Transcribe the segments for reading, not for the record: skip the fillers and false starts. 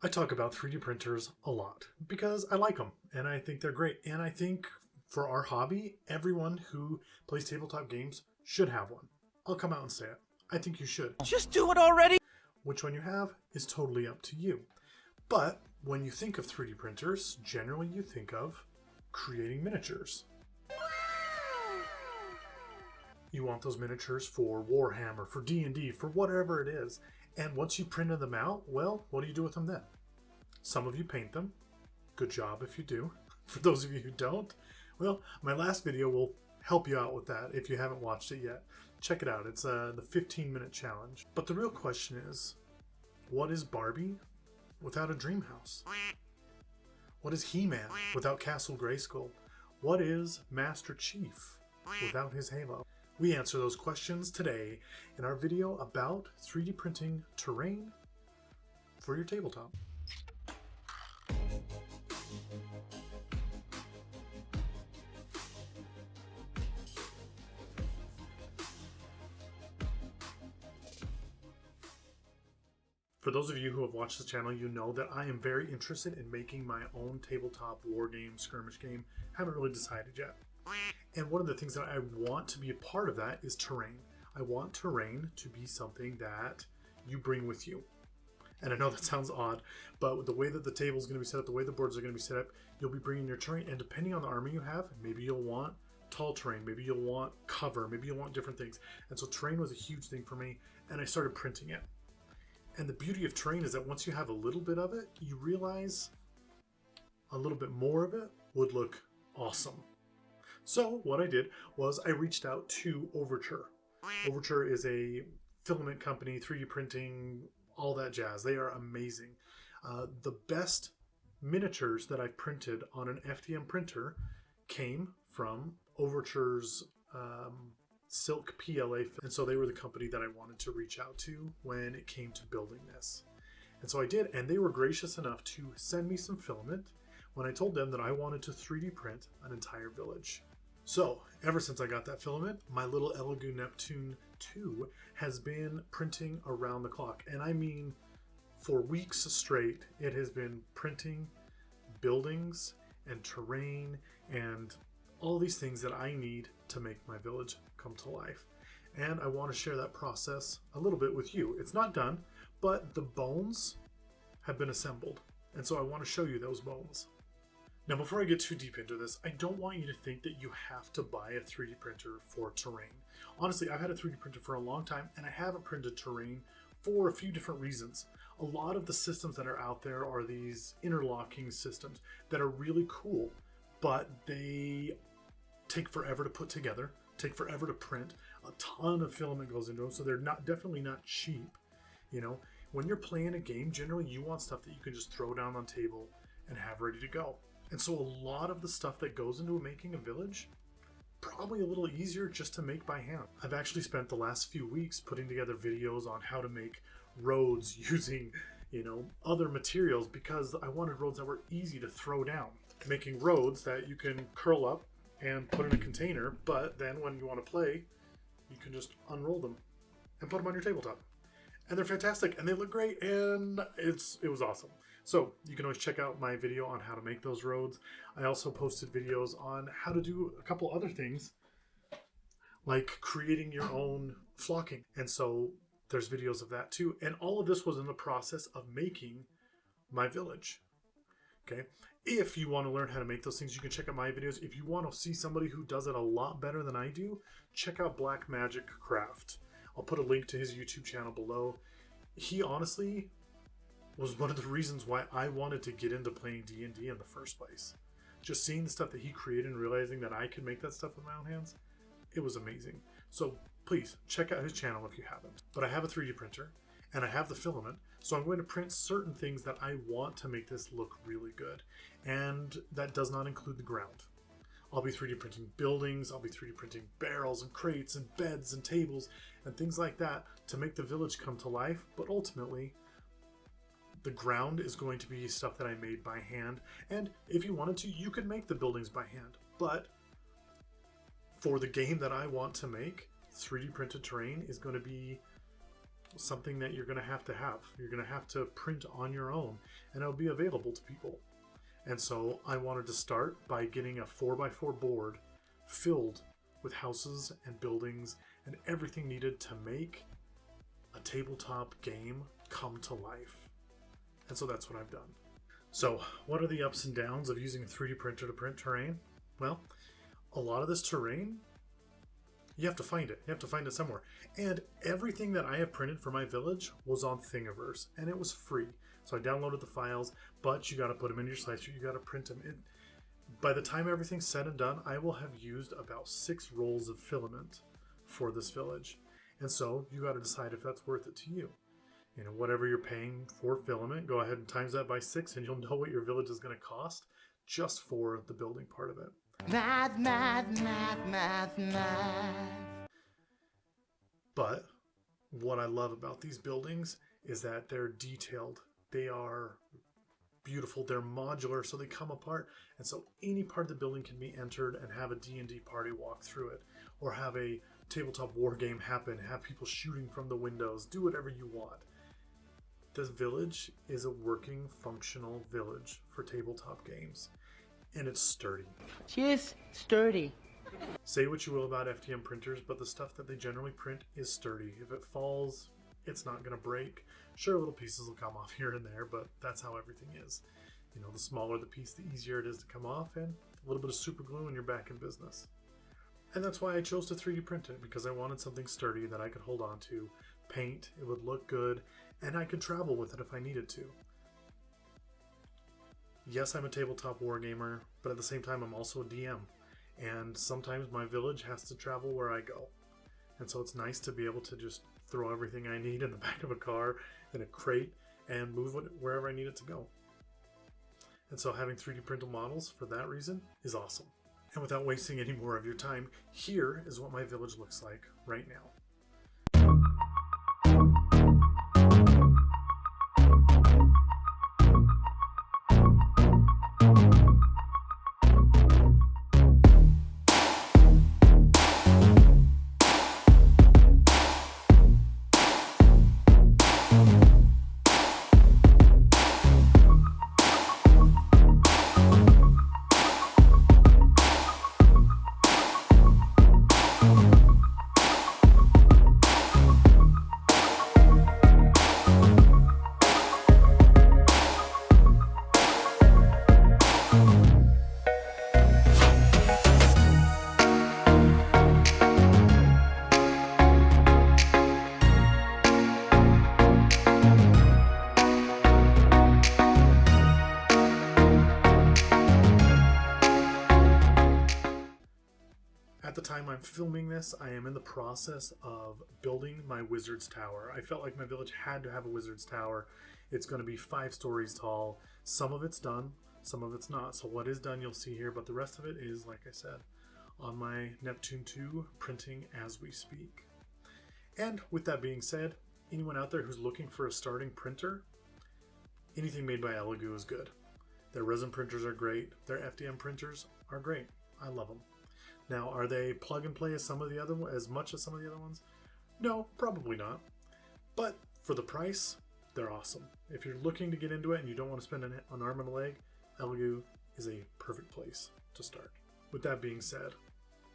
I talk about 3D printers a lot because I like them and I think they're great. And I think for our hobby, everyone who plays tabletop games should have one. I'll come out and say it. I think you should. Just do it already! Which one you have is totally up to you. But when you think of 3D printers, generally you think of creating miniatures. You want those miniatures for Warhammer, for D&D, for whatever it is. And once you printed them out, well, what do you do with them then? Some of you paint them. Good job if you do. For those of you who don't, well, my last video will help you out with that if you haven't watched it yet. Check it out. It's the 15-minute challenge. But the real question is, what is Barbie without a dream house? What is He-Man without Castle Grayskull? What is Master Chief without his halo? We answer those questions today in our video about 3D printing terrain for your tabletop. For those of you who have watched the channel, you know that I am very interested in making my own tabletop war game, skirmish game. Haven't really decided yet. And one of the things that I want to be a part of that is terrain. I want terrain to be something that you bring with you. And I know that sounds odd, but the way that the table is going to be set up, the way the boards are going to be set up, you'll be bringing your terrain. And depending on the army you have, maybe you'll want tall terrain, maybe you'll want cover, maybe you'll want different things. And so terrain was a huge thing for me, and I started printing it. And the beauty of terrain is that once you have a little bit of it, you realize a little bit more of it would look awesome. So what I did was I reached out to Overture. Overture is a filament company, 3D printing, all that jazz. They are amazing. The best miniatures that I've printed on an FDM printer came from Overture's Silk PLA. And so they were the company that I wanted to reach out to when it came to building this. And so I did, and they were gracious enough to send me some filament when I told them that I wanted to 3D print an entire village. So, ever since I got that filament, my little Elegoo Neptune 2 has been printing around the clock. And I mean, for weeks straight, it has been printing buildings and terrain and all these things that I need to make my village come to life. And I want to share that process a little bit with you. It's not done, but the bones have been assembled. And so I want to show you those bones. Now, before I get too deep into this, I don't want you to think that you have to buy a 3D printer for terrain. Honestly, I've had a 3D printer for a long time, and I haven't printed terrain for a few different reasons. A lot of the systems that are out there are these interlocking systems that are really cool, but they take forever to put together, take forever to print. A ton of filament goes into them, so they're definitely not cheap. You know, when you're playing a game, generally you want stuff that you can just throw down on table and have ready to go. And so a lot of the stuff that goes into making a village, probably a little easier just to make by hand. I've actually spent the last few weeks putting together videos on how to make roads using, other materials, because I wanted roads that were easy to throw down. Making roads that you can curl up and put in a container, but then when you want to play, you can just unroll them and put them on your tabletop. And they're fantastic, and they look great, and it was awesome. So you can always check out my video on how to make those roads. I also posted videos on how to do a couple other things, like creating your own flocking. And so there's videos of that too. And all of this was in the process of making my village. Okay. If you want to learn how to make those things, you can check out my videos. If you want to see somebody who does it a lot better than I do, check out Black Magic Craft. I'll put a link to his YouTube channel below. He honestly was one of the reasons why I wanted to get into playing D&D in the first place. Just seeing the stuff that he created and realizing that I could make that stuff with my own hands, it was amazing. So please check out his channel if you haven't. But I have a 3D printer and I have the filament, so I'm going to print certain things that I want to make this look really good. And that does not include the ground. I'll be 3D printing buildings, I'll be 3D printing barrels and crates and beds and tables and things like that to make the village come to life. But ultimately, the ground is going to be stuff that I made by hand. And if you wanted to, you could make the buildings by hand. But for the game that I want to make, 3D printed terrain is going to be something that you're going to have. You're going to have to print on your own, and it'll be available to people. And so I wanted to start by getting a 4x4 board filled with houses and buildings and everything needed to make a tabletop game come to life. And so that's what I've done. So what are the ups and downs of using a 3D printer to print terrain? Well, a lot of this terrain, you have to find it. You have to find it somewhere. And everything that I have printed for my village was on Thingiverse, and it was free. So I downloaded the files, but you got to put them in your slicer. You got to print them. By the time everything's said and done, I will have used about 6 rolls of filament for this village. And so you got to decide if that's worth it to you. You know, whatever you're paying for filament, go ahead and times that by 6, and you'll know what your village is going to cost just for the building part of it. Math, math, math, math, math. But what I love about these buildings is that they're detailed. They are beautiful. They're modular, so they come apart. And so any part of the building can be entered and have a D&D party walk through it, or have a tabletop war game happen, have people shooting from the windows, do whatever you want. This village is a working, functional village for tabletop games, and it's sturdy. She is sturdy. Say what you will about FDM printers, but the stuff that they generally print is sturdy. If it falls, it's not going to break. Sure, little pieces will come off here and there, but that's how everything is. You know, the smaller the piece, the easier it is to come off, and a little bit of super glue and you're back in business. And that's why I chose to 3D print it, because I wanted something sturdy that I could hold on to, paint, it would look good, and I could travel with it if I needed to. Yes, I'm a tabletop wargamer, but at the same time I'm also a DM, and sometimes my village has to travel where I go. And so it's nice to be able to just throw everything I need in the back of a car, in a crate, and move it wherever I need it to go. And so having 3D printable models for that reason is awesome. And without wasting any more of your time, here is what my village looks like right now. At the time I'm filming this, I am in the process of building my wizard's tower. I felt like my village had to have a wizard's tower. It's going to be 5 stories tall. Some of it's done, some of it's not. So what is done you'll see here, but the rest of it is, like I said, on my Neptune 2 printing as we speak. And with that being said, anyone out there who's looking for a starting printer, anything made by Elegoo is good. Their resin printers are great. Their FDM printers are great. I love them. Now, are they plug and play as much as some of the other ones? No, probably not. But for the price, they're awesome. If you're looking to get into it and you don't want to spend an arm and a leg, Elegoo is a perfect place to start. With that being said,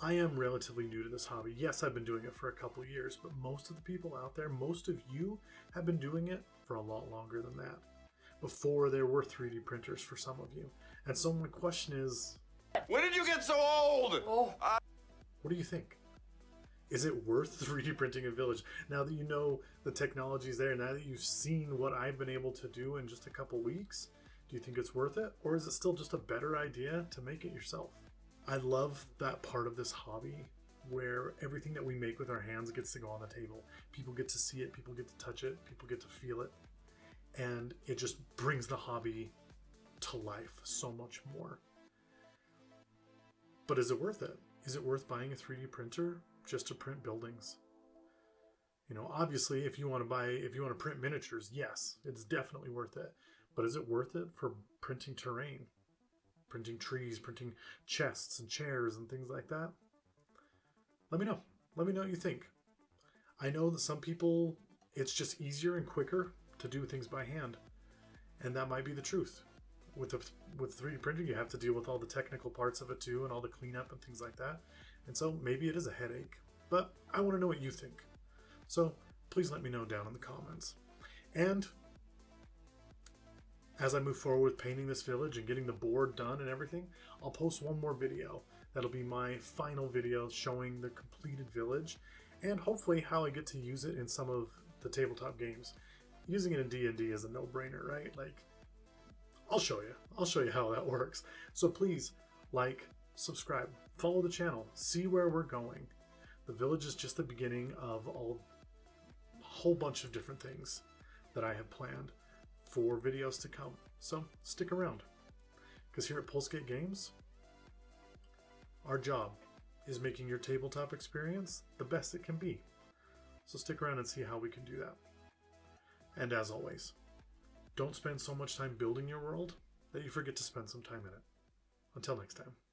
I am relatively new to this hobby. Yes, I've been doing it for a couple of years, but most of the people out there, most of you have been doing it for a lot longer than that, before there were 3D printers for some of you. And so my question is, when did you get so old? what do you think? Is it worth 3D printing a village? Now that you know the technology's there, now that you've seen what I've been able to do in just a couple weeks, do you think it's worth it? Or is it still just a better idea to make it yourself? I love that part of this hobby where everything that we make with our hands gets to go on the table. People get to see it, people get to touch it, people get to feel it. And it just brings the hobby to life so much more. But is it worth it? Is it worth buying a 3D printer just to print buildings? You know, obviously, if you want to print miniatures, yes, it's definitely worth it. But is it worth it for printing terrain? Printing trees, printing chests and chairs and things like that? Let me know. Let me know what you think. I know that some people, it's just easier and quicker to do things by hand. And that might be the truth. With 3D printing, you have to deal with all the technical parts of it too, and all the cleanup and things like that. And so maybe it is a headache, but I want to know what you think. So please let me know down in the comments. And as I move forward with painting this village and getting the board done and everything, I'll post one more video. That'll be my final video showing the completed village, and hopefully how I get to use it in some of the tabletop games. Using it in D&D is a no-brainer, right? Like, I'll show you how that works. So please like, subscribe, follow the channel, see where we're going. The village is just the beginning of a whole bunch of different things that I have planned for videos to come. So stick around, because here at Pulsegate Games, our job is making your tabletop experience the best it can be. So stick around and see how we can do that. And as always, don't spend so much time building your world that you forget to spend some time in it. Until next time.